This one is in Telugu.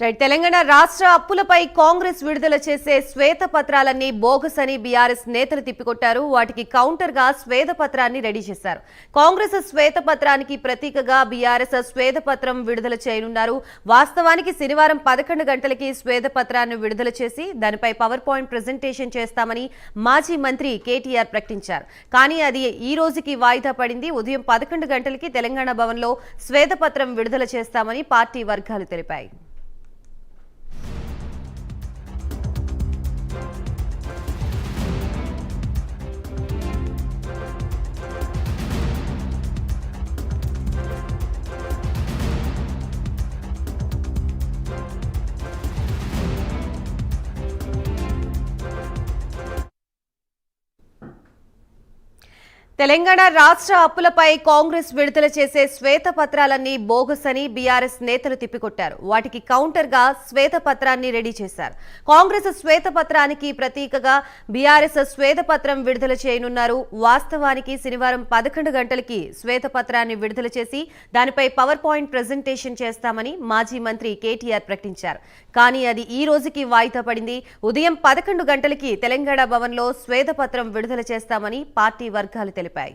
తెలంగాణ రాష్ట్ర అప్పులపై కాంగ్రెస్ విడుదల చేసే శ్వేతపత్రాలన్నీ బోగస్ అని బీఆర్ఎస్ నేతలు తిప్పికొట్టారు. వాటికి కౌంటర్ గా శ్వేతపత్రాన్ని రెడీ చేశారు. కాంగ్రెస్ శ్వేతపత్రానికి ప్రతీకగా బీఆర్ఎస్ శ్వేతపత్రం విడుదల చేయనున్నారు. వాస్తవానికి శనివారం 11 గంటలకి శ్వేతపత్రాన్ని విడుదల చేసి దానిపై పవర్ పాయింట్ ప్రెజెంటేషన్ చేస్తామని మాజీ మంత్రి కేటీఆర్ ప్రకటించారు. కానీ అది ఈ రోజుకి వాయిదా పడింది. ఉదయం 11 గంటలకి తెలంగాణ భవన్లో శ్వేతపత్రం విడుదల చేస్తామని పార్టీ వర్గాలు తెలిపాయి. తెలంగాణ రాష్ట్ర అప్పులపై కాంగ్రెస్ విడుదల చేసే శ్వేతపత్రాలన్నీ బోగస్ అని బీఆర్ఎస్ నేతలు తిప్పికొట్టారు. వాటికి కౌంటర్ గా శ్వేతపత్రాన్ని రెడీ చేశారు. కాంగ్రెస్ శ్వేతపత్రానికి ప్రతీకగా బీఆర్ఎస్ శ్వేతపత్రం విడుదల చేయనున్నారు. వాస్తవానికి శనివారం 11 గంటలకి శ్వేతపత్రాన్ని విడుదల చేసి దానిపై పవర్ పాయింట్ ప్రెజెంటేషన్ చేస్తామని మాజీ మంత్రి కేటీఆర్ ప్రకటించారు. కానీ అది ఈ రోజుకి వాయిదా పడింది. ఉదయం 11 గంటలకి తెలంగాణ భవన్లో శ్వేతపత్రం విడుదల చేస్తామని పార్టీ వర్గాలు తెలిపాయి.